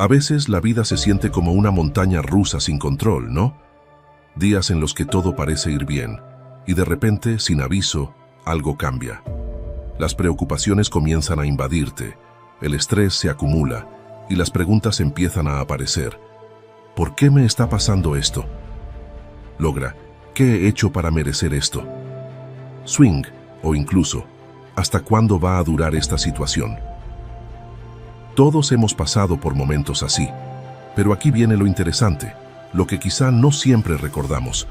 A veces la vida se siente como una montaña rusa sin control, ¿no? Días en los que todo parece ir bien, y de repente, sin aviso, algo cambia. Las preocupaciones comienzan a invadirte, el estrés se acumula, y las preguntas empiezan a aparecer. ¿Por qué me está pasando esto? Logra, ¿qué he hecho para merecer esto? Swing, o incluso, ¿hasta cuándo va a durar esta situación? Todos hemos pasado por momentos así, pero aquí viene lo interesante, lo que quizá no siempre recordamos.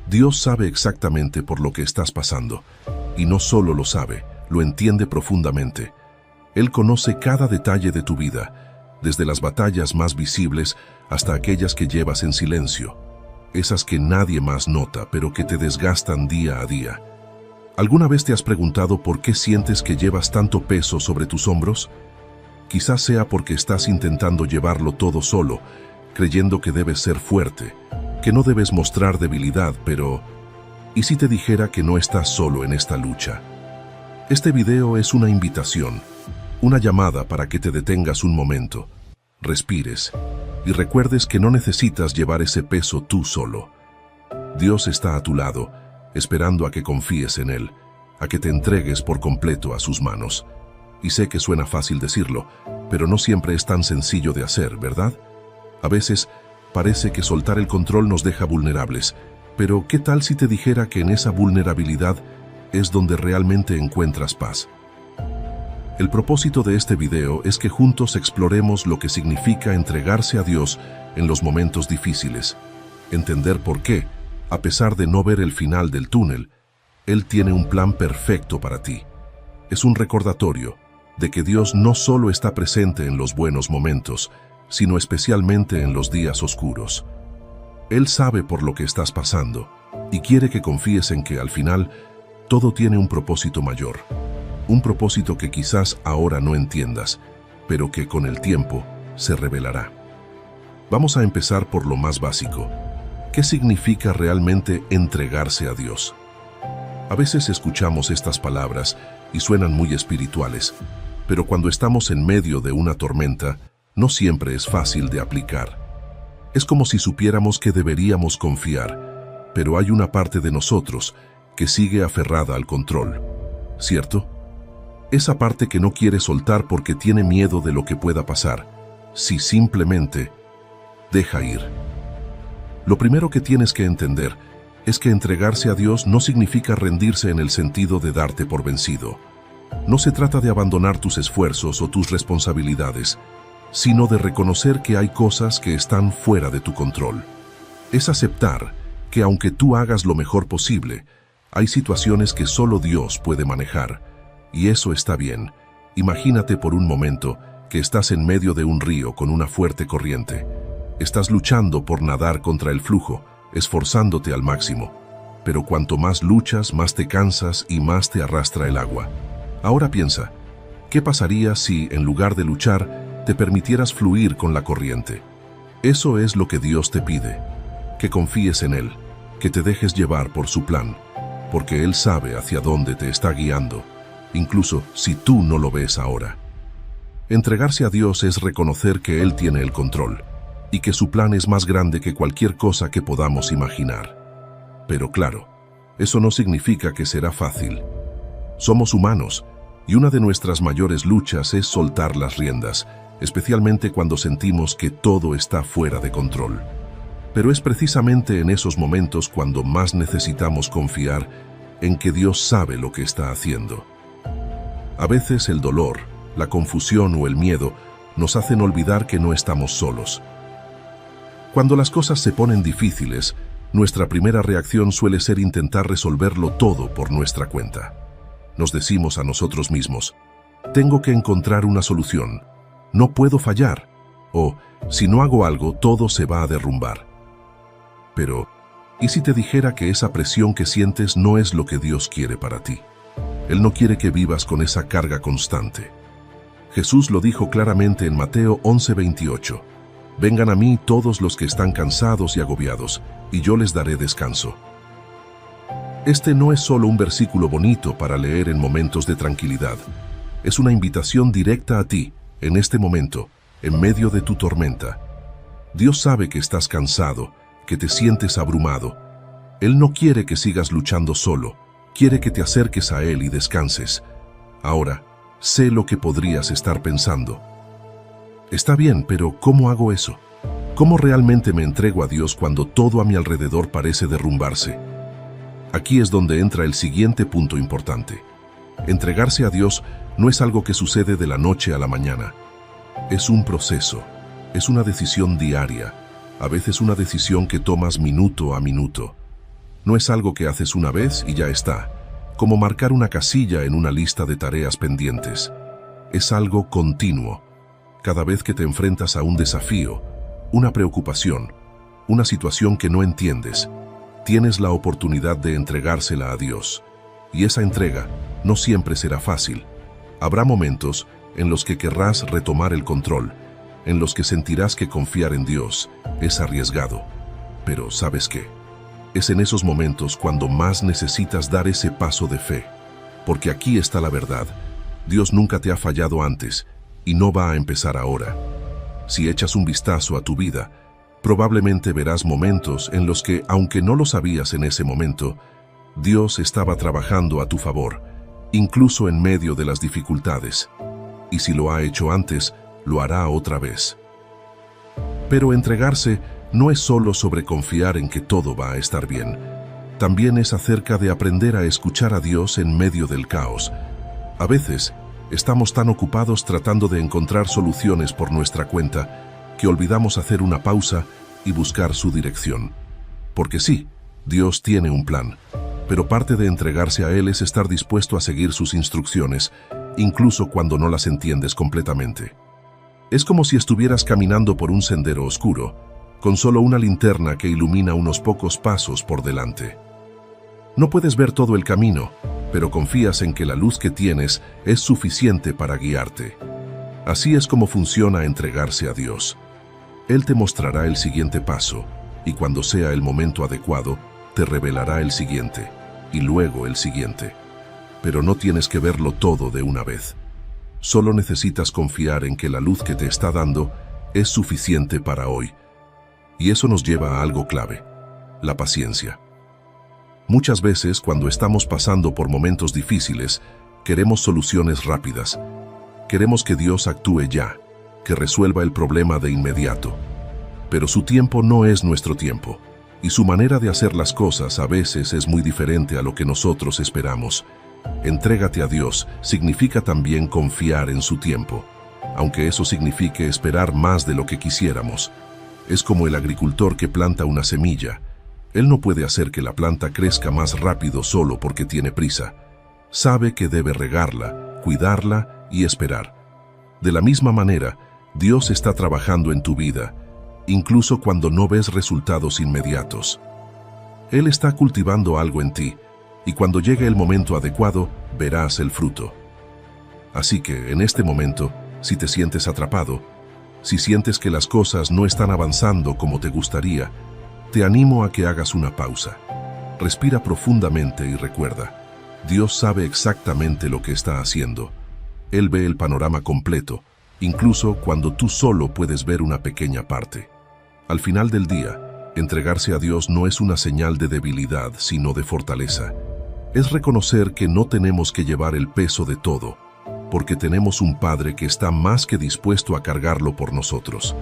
Dios sabe exactamente por lo que estás pasando, y no solo lo sabe, lo entiende profundamente. Él conoce cada detalle de tu vida, desde las batallas más visibles hasta aquellas que llevas en silencio, esas que nadie más nota, pero que te desgastan día a día. ¿Alguna vez te has preguntado por qué sientes que llevas tanto peso sobre tus hombros? Quizás sea porque estás intentando llevarlo todo solo, creyendo que debes ser fuerte, que no debes mostrar debilidad, pero ¿y si te dijera que no estás solo en esta lucha? Este video es una invitación, una llamada para que te detengas un momento, respires y recuerdes que no necesitas llevar ese peso tú solo. Dios está a tu lado, esperando a que confíes en Él, a que te entregues por completo a sus manos. Y sé que suena fácil decirlo, pero no siempre es tan sencillo de hacer, ¿verdad? A veces parece que soltar el control nos deja vulnerables, pero ¿qué tal si te dijera que en esa vulnerabilidad es donde realmente encuentras paz? El propósito de este video es que juntos exploremos lo que significa entregarse a Dios en los momentos difíciles, entender por qué, a pesar de no ver el final del túnel, Él tiene un plan perfecto para ti. Es un recordatorio de que Dios no solo está presente en los buenos momentos, sino especialmente en los días oscuros. Él sabe por lo que estás pasando y quiere que confíes en que al final todo tiene un propósito mayor, un propósito que quizás ahora no entiendas, pero que con el tiempo se revelará. Vamos a empezar por lo más básico. ¿Qué significa realmente entregarse a Dios? A veces escuchamos estas palabras y suenan muy espirituales, pero cuando estamos en medio de una tormenta, no siempre es fácil de aplicar. Es como si supiéramos que deberíamos confiar, pero hay una parte de nosotros que sigue aferrada al control, ¿cierto? Esa parte que no quiere soltar porque tiene miedo de lo que pueda pasar, si simplemente deja ir. Lo primero que tienes que entender es que entregarse a Dios no significa rendirse en el sentido de darte por vencido. No se trata de abandonar tus esfuerzos o tus responsabilidades, sino de reconocer que hay cosas que están fuera de tu control. Es aceptar que aunque tú hagas lo mejor posible, hay situaciones que solo Dios puede manejar, y eso está bien. Imagínate por un momento que estás en medio de un río con una fuerte corriente. Estás luchando por nadar contra el flujo, esforzándote al máximo, pero cuanto más luchas, más te cansas y más te arrastra el agua. Ahora piensa, ¿qué pasaría si, en lugar de luchar, te permitieras fluir con la corriente? Eso es lo que Dios te pide, que confíes en Él, que te dejes llevar por su plan, porque Él sabe hacia dónde te está guiando, incluso si tú no lo ves ahora. Entregarse a Dios es reconocer que Él tiene el control, y que su plan es más grande que cualquier cosa que podamos imaginar. Pero claro, eso no significa que será fácil. Somos humanos, y una de nuestras mayores luchas es soltar las riendas, especialmente cuando sentimos que todo está fuera de control. Pero es precisamente en esos momentos cuando más necesitamos confiar en que Dios sabe lo que está haciendo. A veces el dolor, la confusión o el miedo nos hacen olvidar que no estamos solos. Cuando las cosas se ponen difíciles, nuestra primera reacción suele ser intentar resolverlo todo por nuestra cuenta. Nos decimos a nosotros mismos, tengo que encontrar una solución, no puedo fallar, o si no hago algo, todo se va a derrumbar. Pero, ¿y si te dijera que esa presión que sientes no es lo que Dios quiere para ti? Él no quiere que vivas con esa carga constante. Jesús lo dijo claramente en Mateo 11:28. Vengan a mí todos los que están cansados y agobiados, y yo les daré descanso. Este no es solo un versículo bonito para leer en momentos de tranquilidad. Es una invitación directa a ti, en este momento, en medio de tu tormenta. Dios sabe que estás cansado, que te sientes abrumado. Él no quiere que sigas luchando solo, quiere que te acerques a Él y descanses. Ahora, sé lo que podrías estar pensando. Está bien, pero ¿cómo hago eso? ¿Cómo realmente me entrego a Dios cuando todo a mi alrededor parece derrumbarse? Aquí es donde entra el siguiente punto importante. Entregarse a Dios no es algo que sucede de la noche a la mañana. Es un proceso, es una decisión diaria, a veces una decisión que tomas minuto a minuto. No es algo que haces una vez y ya está, como marcar una casilla en una lista de tareas pendientes. Es algo continuo. Cada vez que te enfrentas a un desafío, una preocupación, una situación que no entiendes, tienes la oportunidad de entregársela a Dios. Y esa entrega no siempre será fácil. Habrá momentos en los que querrás retomar el control, en los que sentirás que confiar en Dios es arriesgado. Pero ¿sabes qué? Es en esos momentos cuando más necesitas dar ese paso de fe. Porque aquí está la verdad. Dios nunca te ha fallado antes y no va a empezar ahora. Si echas un vistazo a tu vida, probablemente verás momentos en los que, aunque no lo sabías en ese momento, Dios estaba trabajando a tu favor, incluso en medio de las dificultades. Y si lo ha hecho antes, lo hará otra vez. Pero entregarse no es solo sobre confiar en que todo va a estar bien. También es acerca de aprender a escuchar a Dios en medio del caos. A veces, estamos tan ocupados tratando de encontrar soluciones por nuestra cuenta que olvidamos hacer una pausa y buscar su dirección. Porque sí, Dios tiene un plan, pero parte de entregarse a Él es estar dispuesto a seguir sus instrucciones, incluso cuando no las entiendes completamente. Es como si estuvieras caminando por un sendero oscuro, con solo una linterna que ilumina unos pocos pasos por delante. No puedes ver todo el camino, pero confías en que la luz que tienes es suficiente para guiarte. Así es como funciona entregarse a Dios. Él te mostrará el siguiente paso, y cuando sea el momento adecuado, te revelará el siguiente, y luego el siguiente. Pero no tienes que verlo todo de una vez. Solo necesitas confiar en que la luz que te está dando es suficiente para hoy. Y eso nos lleva a algo clave: la paciencia. Muchas veces, cuando estamos pasando por momentos difíciles, queremos soluciones rápidas. Queremos que Dios actúe ya, que resuelva el problema de inmediato. Pero su tiempo no es nuestro tiempo, y su manera de hacer las cosas a veces es muy diferente a lo que nosotros esperamos. Entrégate a Dios significa también confiar en su tiempo, aunque eso signifique esperar más de lo que quisiéramos. Es como el agricultor que planta una semilla. Él no puede hacer que la planta crezca más rápido solo porque tiene prisa. Sabe que debe regarla, cuidarla y esperar. De la misma manera, Dios está trabajando en tu vida, incluso cuando no ves resultados inmediatos. Él está cultivando algo en ti, y cuando llegue el momento adecuado, verás el fruto. Así que, en este momento, si te sientes atrapado, si sientes que las cosas no están avanzando como te gustaría, te animo a que hagas una pausa. Respira profundamente y recuerda, Dios sabe exactamente lo que está haciendo. Él ve el panorama completo, incluso cuando tú solo puedes ver una pequeña parte. Al final del día, entregarse a Dios no es una señal de debilidad, sino de fortaleza. Es reconocer que no tenemos que llevar el peso de todo, porque tenemos un Padre que está más que dispuesto a cargarlo por nosotros.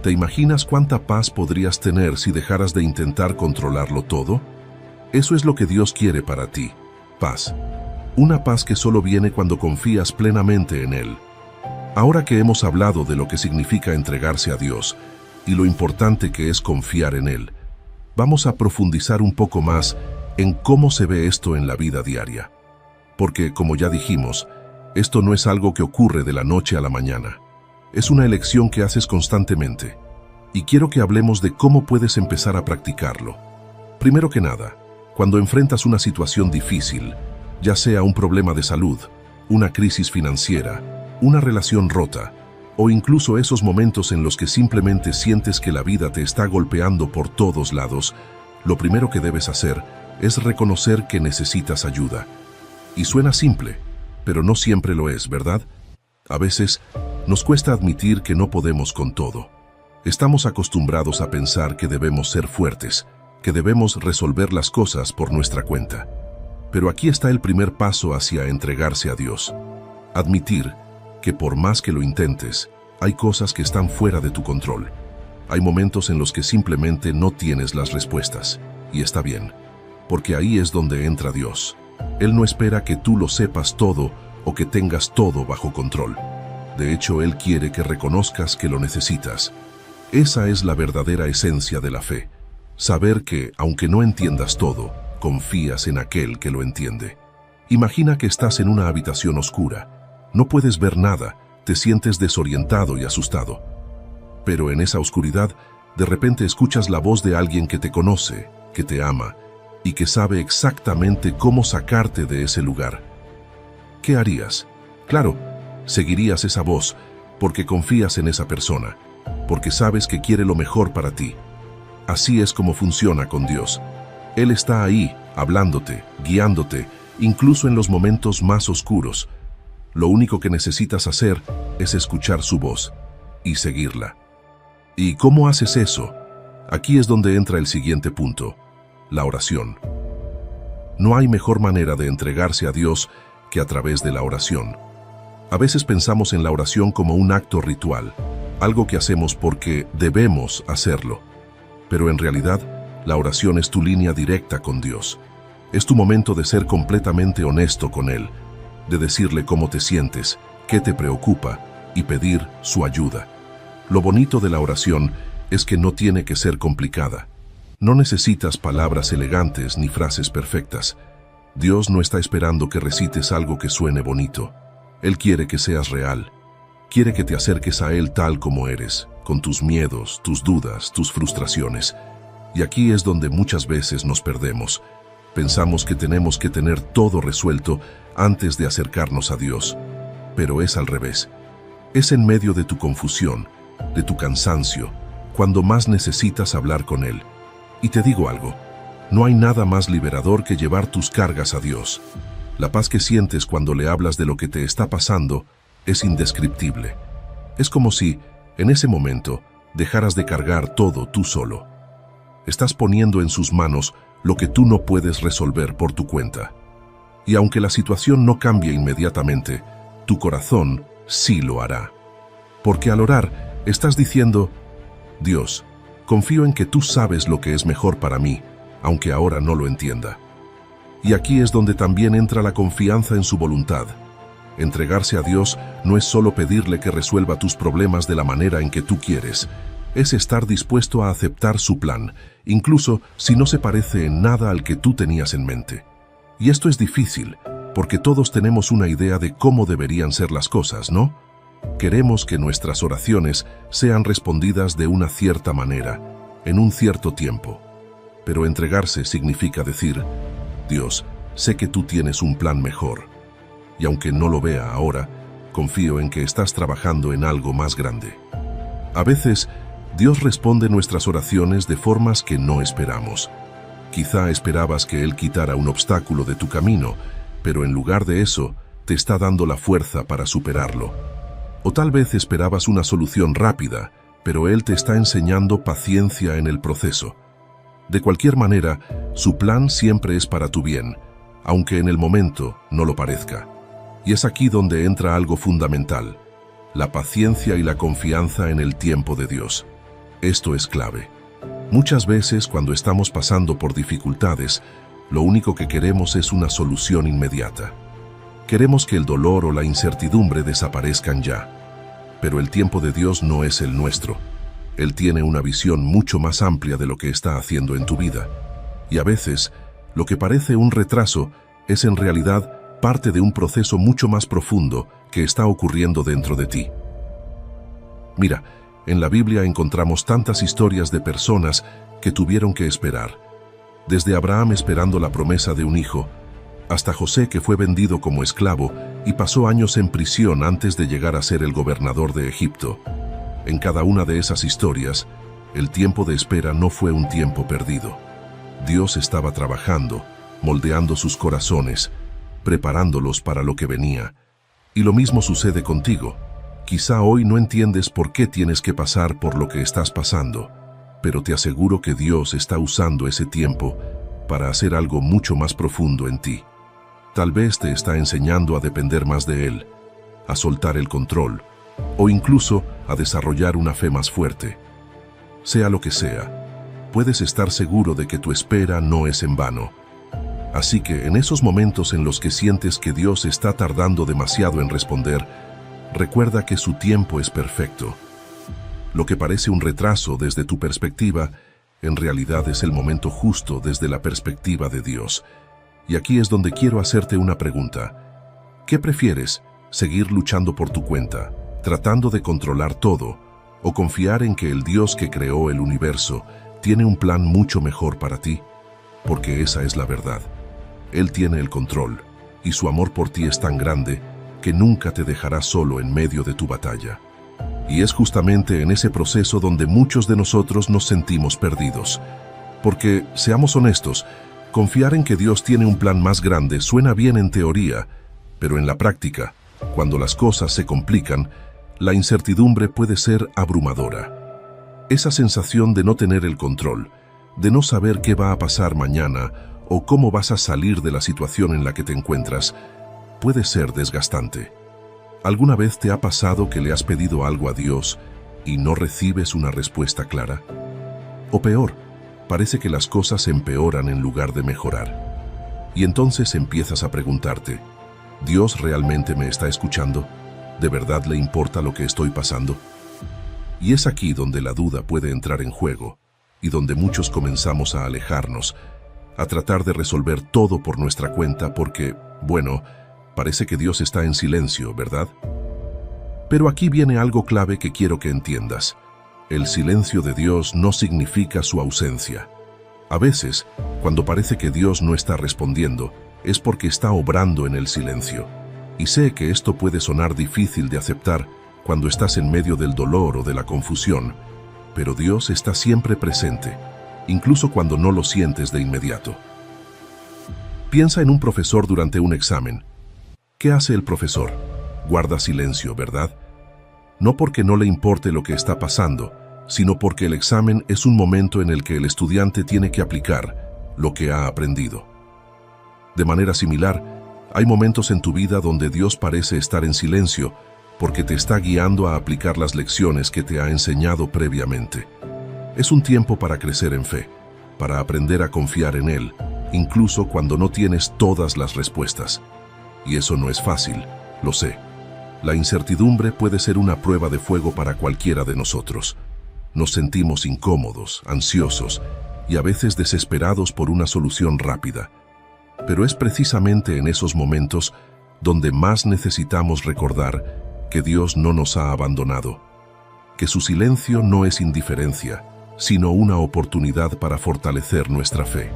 ¿Te imaginas cuánta paz podrías tener si dejaras de intentar controlarlo todo? Eso es lo que Dios quiere para ti: paz. Una paz que solo viene cuando confías plenamente en Él. Ahora que hemos hablado de lo que significa entregarse a Dios y lo importante que es confiar en Él, vamos a profundizar un poco más en cómo se ve esto en la vida diaria. Porque, como ya dijimos, esto no es algo que ocurre de la noche a la mañana. Es una elección que haces constantemente. Y quiero que hablemos de cómo puedes empezar a practicarlo. Primero que nada, cuando enfrentas una situación difícil, ya sea un problema de salud, una crisis financiera, una relación rota, o incluso esos momentos en los que simplemente sientes que la vida te está golpeando por todos lados, lo primero que debes hacer es reconocer que necesitas ayuda. Y suena simple, pero no siempre lo es, ¿verdad? A veces, nos cuesta admitir que no podemos con todo. Estamos acostumbrados a pensar que debemos ser fuertes, que debemos resolver las cosas por nuestra cuenta. Pero aquí está el primer paso hacia entregarse a Dios. Admitir que por más que lo intentes, hay cosas que están fuera de tu control. Hay momentos en los que simplemente no tienes las respuestas. Y está bien, porque ahí es donde entra Dios. Él no espera que tú lo sepas todo o que tengas todo bajo control. De hecho, Él quiere que reconozcas que lo necesitas. Esa es la verdadera esencia de la fe. Saber que, aunque no entiendas todo, confías en aquel que lo entiende. Imagina que estás en una habitación oscura. No puedes ver nada, te sientes desorientado y asustado. Pero en esa oscuridad, de repente escuchas la voz de alguien que te conoce, que te ama y que sabe exactamente cómo sacarte de ese lugar. ¿Qué harías? Claro, seguirías esa voz porque confías en esa persona, porque sabes que quiere lo mejor para ti. Así es como funciona con Dios. Él está ahí, hablándote, guiándote, incluso en los momentos más oscuros. Lo único que necesitas hacer es escuchar su voz y seguirla. ¿Y cómo haces eso? Aquí es donde entra el siguiente punto: la oración. No hay mejor manera de entregarse a Dios que a través de la oración. A veces pensamos en la oración como un acto ritual, algo que hacemos porque debemos hacerlo. Pero en realidad, la oración es tu línea directa con Dios. Es tu momento de ser completamente honesto con Él, de decirle cómo te sientes, qué te preocupa y pedir su ayuda. Lo bonito de la oración es que no tiene que ser complicada. No necesitas palabras elegantes ni frases perfectas. Dios no está esperando que recites algo que suene bonito. Él quiere que seas real. Quiere que te acerques a Él tal como eres, con tus miedos, tus dudas, tus frustraciones. Y aquí es donde muchas veces nos perdemos. Pensamos que tenemos que tener todo resuelto antes de acercarnos a Dios. Pero es al revés. Es en medio de tu confusión, de tu cansancio, cuando más necesitas hablar con Él. Y te digo algo, no hay nada más liberador que llevar tus cargas a Dios. La paz que sientes cuando le hablas de lo que te está pasando es indescriptible. Es como si, en ese momento, dejaras de cargar todo tú solo. Estás poniendo en sus manos lo que tú no puedes resolver por tu cuenta. Y aunque la situación no cambie inmediatamente, tu corazón sí lo hará. Porque al orar, estás diciendo: Dios, confío en que tú sabes lo que es mejor para mí, aunque ahora no lo entienda. Y aquí es donde también entra la confianza en su voluntad. Entregarse a Dios no es solo pedirle que resuelva tus problemas de la manera en que tú quieres, es estar dispuesto a aceptar su plan, incluso si no se parece en nada al que tú tenías en mente. Y esto es difícil, porque todos tenemos una idea de cómo deberían ser las cosas, ¿no? Queremos que nuestras oraciones sean respondidas de una cierta manera, en un cierto tiempo. Pero entregarse significa decir: Dios, sé que tú tienes un plan mejor. Y aunque no lo vea ahora, confío en que estás trabajando en algo más grande. A veces, Dios responde nuestras oraciones de formas que no esperamos. Quizá esperabas que Él quitara un obstáculo de tu camino, pero en lugar de eso, te está dando la fuerza para superarlo. O tal vez esperabas una solución rápida, pero Él te está enseñando paciencia en el proceso. De cualquier manera, su plan siempre es para tu bien, aunque en el momento no lo parezca. Y es aquí donde entra algo fundamental: la paciencia y la confianza en el tiempo de Dios. Esto es clave. Muchas veces, cuando estamos pasando por dificultades, lo único que queremos es una solución inmediata. Queremos que el dolor o la incertidumbre desaparezcan ya. Pero el tiempo de Dios no es el nuestro. Él tiene una visión mucho más amplia de lo que está haciendo en tu vida. Y a veces, lo que parece un retraso es en realidad parte de un proceso mucho más profundo que está ocurriendo dentro de ti. Mira, en la Biblia encontramos tantas historias de personas que tuvieron que esperar. Desde Abraham esperando la promesa de un hijo, hasta José, que fue vendido como esclavo y pasó años en prisión antes de llegar a ser el gobernador de Egipto. En cada una de esas historias, el tiempo de espera no fue un tiempo perdido. Dios estaba trabajando, moldeando sus corazones, preparándolos para lo que venía. Y lo mismo sucede contigo. Quizá hoy no entiendes por qué tienes que pasar por lo que estás pasando, pero te aseguro que Dios está usando ese tiempo para hacer algo mucho más profundo en ti. Tal vez te está enseñando a depender más de Él, a soltar el control, o incluso a desarrollar una fe más fuerte. Sea lo que sea, puedes estar seguro de que tu espera no es en vano. Así que en esos momentos en los que sientes que Dios está tardando demasiado en responder, recuerda que su tiempo es perfecto. Lo que parece un retraso desde tu perspectiva, en realidad es el momento justo desde la perspectiva de Dios. Y aquí es donde quiero hacerte una pregunta. ¿Qué prefieres? ¿Seguir luchando por tu cuenta, tratando de controlar todo, o confiar en que el Dios que creó el universo tiene un plan mucho mejor para ti? Porque esa es la verdad. Él tiene el control, y su amor por ti es tan grande que nunca te dejará solo en medio de tu batalla. Y es justamente en ese proceso donde muchos de nosotros nos sentimos perdidos. Porque, seamos honestos, confiar en que Dios tiene un plan más grande suena bien en teoría, pero en la práctica, cuando las cosas se complican, la incertidumbre puede ser abrumadora. Esa sensación de no tener el control, de no saber qué va a pasar mañana o cómo vas a salir de la situación en la que te encuentras, puede ser desgastante. ¿Alguna vez te ha pasado que le has pedido algo a Dios y no recibes una respuesta clara? O peor, parece que las cosas empeoran en lugar de mejorar. Y entonces empiezas a preguntarte, ¿Dios realmente me está escuchando? ¿De verdad le importa lo que estoy pasando? Y es aquí donde la duda puede entrar en juego y donde muchos comenzamos a alejarnos, a tratar de resolver todo por nuestra cuenta porque, bueno, parece que Dios está en silencio, ¿verdad? Pero aquí viene algo clave que quiero que entiendas. El silencio de Dios no significa su ausencia. A veces, cuando parece que Dios no está respondiendo, es porque está obrando en el silencio. Y sé que esto puede sonar difícil de aceptar cuando estás en medio del dolor o de la confusión, pero Dios está siempre presente, incluso cuando no lo sientes de inmediato. Piensa en un profesor durante un examen. ¿Qué hace el profesor? Guarda silencio, ¿verdad? No porque no le importe lo que está pasando, sino porque el examen es un momento en el que el estudiante tiene que aplicar lo que ha aprendido. De manera similar, hay momentos en tu vida donde Dios parece estar en silencio porque te está guiando a aplicar las lecciones que te ha enseñado previamente. Es un tiempo para crecer en fe, para aprender a confiar en Él, incluso cuando no tienes todas las respuestas. Y eso no es fácil, lo sé. La incertidumbre puede ser una prueba de fuego para cualquiera de nosotros. Nos sentimos incómodos, ansiosos y a veces desesperados por una solución rápida. Pero es precisamente en esos momentos donde más necesitamos recordar que Dios no nos ha abandonado, que su silencio no es indiferencia, sino una oportunidad para fortalecer nuestra fe.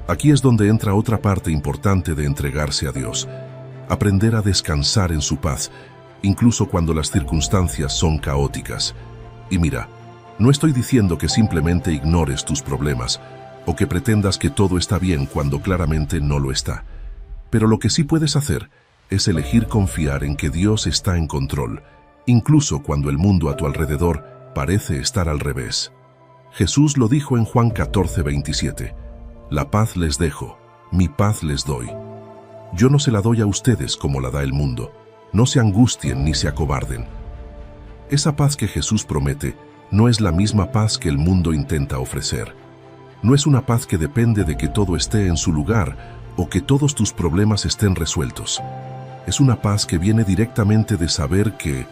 Aquí es donde entra otra parte importante de entregarse a Dios, aprender a descansar en su paz, incluso cuando las circunstancias son caóticas. Y mira, no estoy diciendo que simplemente ignores tus problemas o que pretendas que todo está bien cuando claramente no lo está. Pero lo que sí puedes hacer es elegir confiar en que Dios está en control, incluso cuando el mundo a tu alrededor parece estar al revés. Jesús lo dijo en Juan 14:27. La paz les dejo, mi paz les doy. Yo no se la doy a ustedes como la da el mundo. No se angustien ni se acobarden. Esa paz que Jesús promete no es la misma paz que el mundo intenta ofrecer. No es una paz que depende de que todo esté en su lugar o que todos tus problemas estén resueltos. Es una paz que viene directamente de saber que,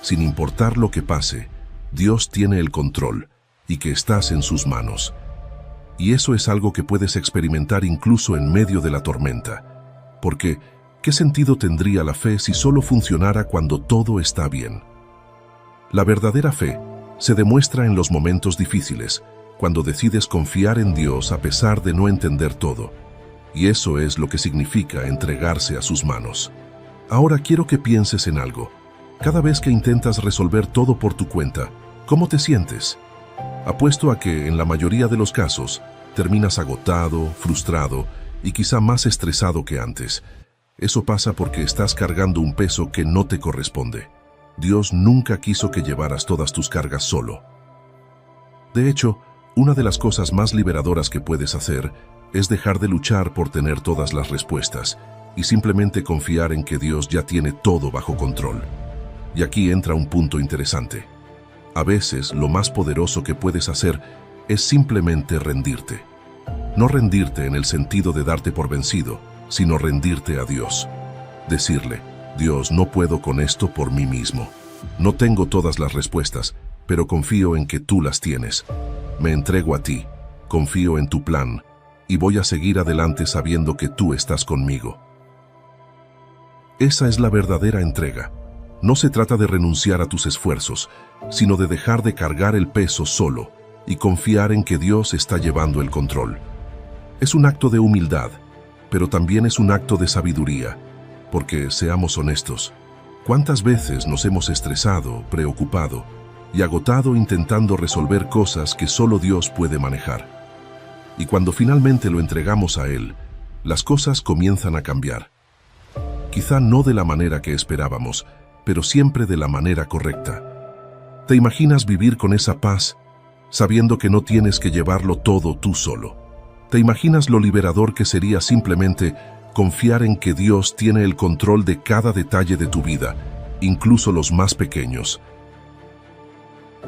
sin importar lo que pase, Dios tiene el control y que estás en sus manos. Y eso es algo que puedes experimentar incluso en medio de la tormenta. Porque, ¿qué sentido tendría la fe si solo funcionara cuando todo está bien? La verdadera fe se demuestra en los momentos difíciles, cuando decides confiar en Dios a pesar de no entender todo. Y eso es lo que significa entregarse a sus manos. Ahora quiero que pienses en algo. Cada vez que intentas resolver todo por tu cuenta, ¿cómo te sientes? Apuesto a que, en la mayoría de los casos, terminas agotado, frustrado y quizá más estresado que antes. Eso pasa porque estás cargando un peso que no te corresponde. Dios nunca quiso que llevaras todas tus cargas solo. De hecho, una de las cosas más liberadoras que puedes hacer es dejar de luchar por tener todas las respuestas y simplemente confiar en que Dios ya tiene todo bajo control. Y aquí entra un punto interesante. A veces, lo más poderoso que puedes hacer es simplemente rendirte. No rendirte en el sentido de darte por vencido, sino rendirte a Dios. Decirle, Dios, no puedo con esto por mí mismo. No tengo todas las respuestas, pero confío en que tú las tienes. Me entrego a ti, confío en tu plan, y voy a seguir adelante sabiendo que tú estás conmigo. Esa es la verdadera entrega. No se trata de renunciar a tus esfuerzos, sino de dejar de cargar el peso solo y confiar en que Dios está llevando el control. Es un acto de humildad, pero también es un acto de sabiduría, porque, seamos honestos, ¿cuántas veces nos hemos estresado, preocupado y agotado intentando resolver cosas que solo Dios puede manejar? Y cuando finalmente lo entregamos a Él, las cosas comienzan a cambiar. Quizá no de la manera que esperábamos, pero siempre de la manera correcta. ¿Te imaginas vivir con esa paz, sabiendo que no tienes que llevarlo todo tú solo? ¿Te imaginas lo liberador que sería simplemente confiar en que Dios tiene el control de cada detalle de tu vida, incluso los más pequeños?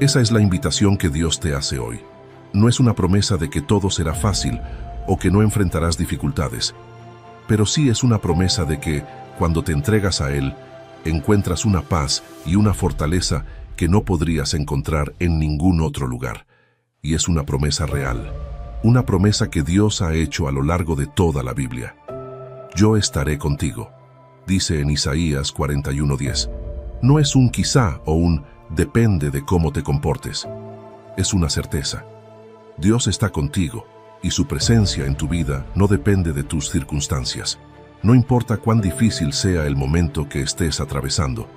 Esa es la invitación que Dios te hace hoy. No es una promesa de que todo será fácil o que no enfrentarás dificultades, pero sí es una promesa de que, cuando te entregas a Él, encuentras una paz y una fortaleza que no podrías encontrar en ningún otro lugar. Y es una promesa real, una promesa que Dios ha hecho a lo largo de toda la Biblia. Yo estaré contigo, dice en Isaías 41:10. No es un quizá o un depende de cómo te comportes. Es una certeza. Dios está contigo y su presencia en tu vida no depende de tus circunstancias. No importa cuán difícil sea el momento que estés atravesando,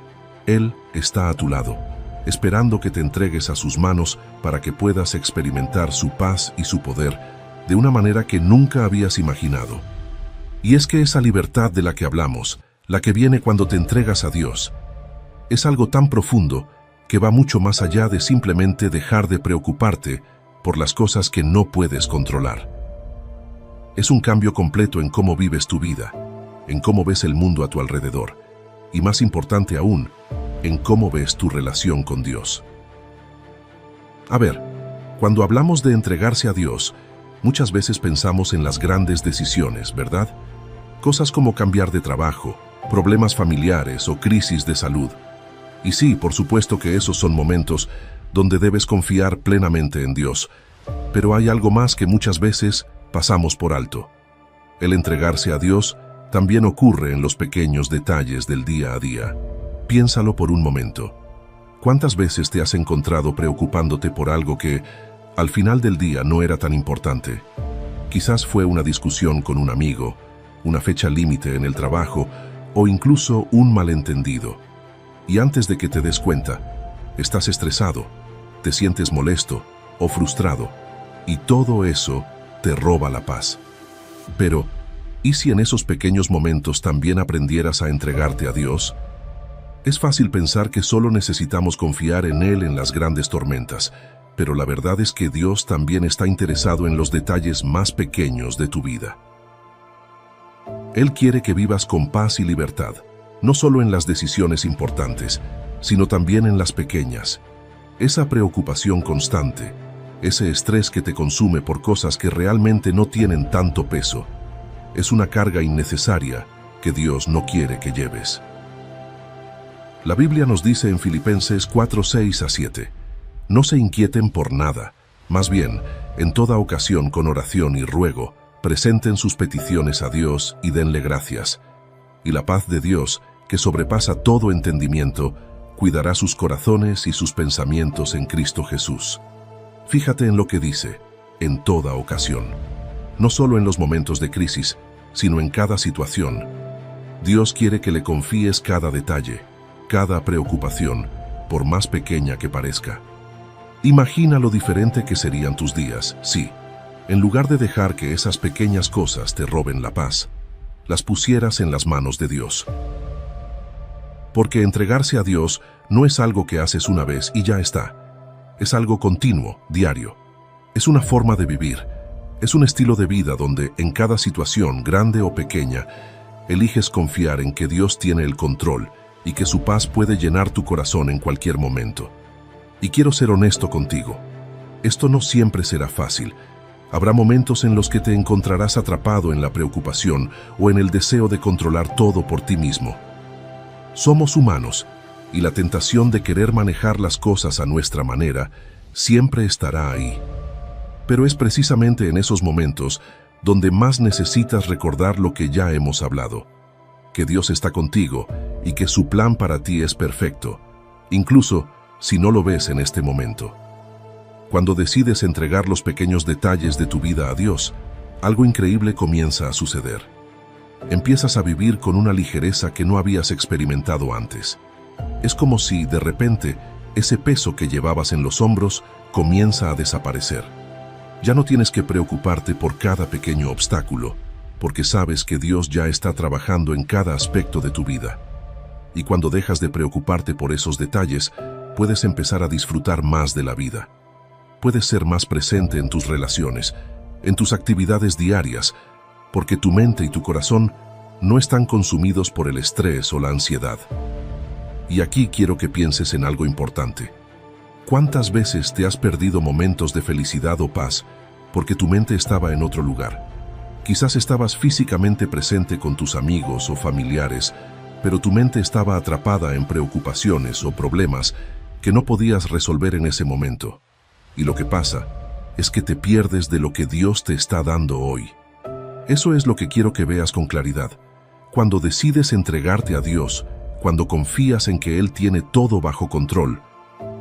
Él está a tu lado, esperando que te entregues a sus manos para que puedas experimentar su paz y su poder de una manera que nunca habías imaginado. Y es que esa libertad de la que hablamos, la que viene cuando te entregas a Dios, es algo tan profundo que va mucho más allá de simplemente dejar de preocuparte por las cosas que no puedes controlar. Es un cambio completo en cómo vives tu vida, en cómo ves el mundo a tu alrededor, y más importante aún, en cómo ves tu relación con Dios. A ver, cuando hablamos de entregarse a Dios, muchas veces pensamos en las grandes decisiones, ¿verdad? Cosas como cambiar de trabajo, problemas familiares o crisis de salud. Y sí, por supuesto que esos son momentos donde debes confiar plenamente en Dios, pero hay algo más que muchas veces pasamos por alto. El entregarse a Dios también ocurre en los pequeños detalles del día a día. Piénsalo por un momento. ¿Cuántas veces te has encontrado preocupándote por algo que, al final del día, no era tan importante? Quizás fue una discusión con un amigo, una fecha límite en el trabajo o incluso un malentendido. Y antes de que te des cuenta, estás estresado, te sientes molesto o frustrado, y todo eso te roba la paz. Pero, ¿y si en esos pequeños momentos también aprendieras a entregarte a Dios? Es fácil pensar que solo necesitamos confiar en Él en las grandes tormentas, pero la verdad es que Dios también está interesado en los detalles más pequeños de tu vida. Él quiere que vivas con paz y libertad, no solo en las decisiones importantes, sino también en las pequeñas. Esa preocupación constante, ese estrés que te consume por cosas que realmente no tienen tanto peso, es una carga innecesaria que Dios no quiere que lleves. La Biblia nos dice en Filipenses 4:6-7, no se inquieten por nada, más bien, en toda ocasión con oración y ruego, presenten sus peticiones a Dios y denle gracias. Y la paz de Dios, que sobrepasa todo entendimiento, cuidará sus corazones y sus pensamientos en Cristo Jesús. Fíjate en lo que dice, en toda ocasión. No solo en los momentos de crisis, sino en cada situación. Dios quiere que le confíes cada detalle, cada preocupación, por más pequeña que parezca. Imagina lo diferente que serían tus días, sí, en lugar de dejar que esas pequeñas cosas te roben la paz. las pusieras en las manos de Dios. Porque entregarse a Dios no es algo que haces una vez y ya está. Es algo continuo, diario. Es una forma de vivir. Es un estilo de vida donde, en cada situación, grande o pequeña, eliges confiar en que Dios tiene el control y que su paz puede llenar tu corazón en cualquier momento. Y quiero ser honesto contigo. Esto no siempre será fácil. Habrá momentos en los que te encontrarás atrapado en la preocupación o en el deseo de controlar todo por ti mismo. Somos humanos, y la tentación de querer manejar las cosas a nuestra manera siempre estará ahí. Pero es precisamente en esos momentos donde más necesitas recordar lo que ya hemos hablado, que Dios está contigo y que su plan para ti es perfecto, incluso si no lo ves en este momento. Cuando decides entregar los pequeños detalles de tu vida a Dios, algo increíble comienza a suceder. Empiezas a vivir con una ligereza que no habías experimentado antes. Es como si, de repente, ese peso que llevabas en los hombros comienza a desaparecer. Ya no tienes que preocuparte por cada pequeño obstáculo, porque sabes que Dios ya está trabajando en cada aspecto de tu vida. Y cuando dejas de preocuparte por esos detalles, puedes empezar a disfrutar más de la vida. Puedes ser más presente en tus relaciones, en tus actividades diarias, porque tu mente y tu corazón no están consumidos por el estrés o la ansiedad. Y aquí quiero que pienses en algo importante. ¿Cuántas veces te has perdido momentos de felicidad o paz porque tu mente estaba en otro lugar? Quizás estabas físicamente presente con tus amigos o familiares, pero tu mente estaba atrapada en preocupaciones o problemas que no podías resolver en ese momento. Y lo que pasa es que te pierdes de lo que Dios te está dando hoy. Eso es lo que quiero que veas con claridad. Cuando decides entregarte a Dios, cuando confías en que Él tiene todo bajo control,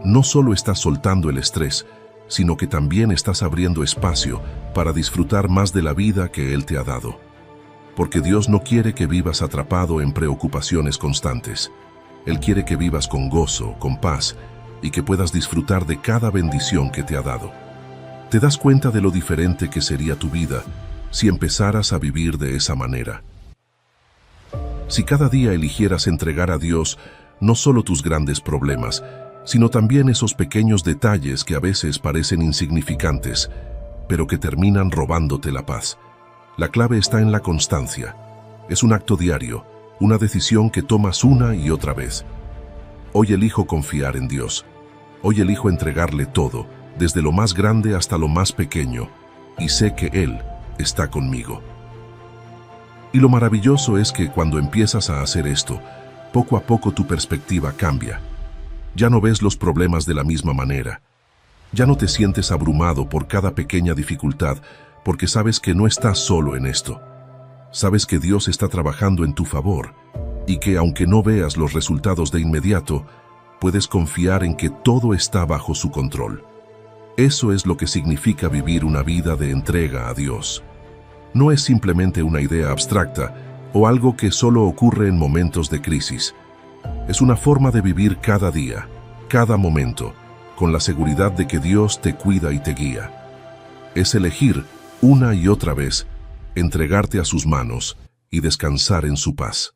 no solo estás soltando el estrés, sino que también estás abriendo espacio para disfrutar más de la vida que Él te ha dado. Porque Dios no quiere que vivas atrapado en preocupaciones constantes. Él quiere que vivas con gozo, con paz, y que puedas disfrutar de cada bendición que te ha dado. ¿Te das cuenta de lo diferente que sería tu vida si empezaras a vivir de esa manera? Si cada día eligieras entregar a Dios no solo tus grandes problemas, sino también esos pequeños detalles que a veces parecen insignificantes, pero que terminan robándote la paz. La clave está en la constancia. Es un acto diario, una decisión que tomas una y otra vez. Hoy elijo confiar en Dios. Hoy elijo entregarle todo, desde lo más grande hasta lo más pequeño, y sé que Él está conmigo. Y lo maravilloso es que cuando empiezas a hacer esto, poco a poco tu perspectiva cambia. Ya no ves los problemas de la misma manera. Ya no te sientes abrumado por cada pequeña dificultad, porque sabes que no estás solo en esto. Sabes que Dios está trabajando en tu favor, y que aunque no veas los resultados de inmediato, puedes confiar en que todo está bajo su control. Eso es lo que significa vivir una vida de entrega a Dios. No es simplemente una idea abstracta o algo que solo ocurre en momentos de crisis. Es una forma de vivir cada día, cada momento, con la seguridad de que Dios te cuida y te guía. Es elegir, una y otra vez, entregarte a sus manos y descansar en su paz.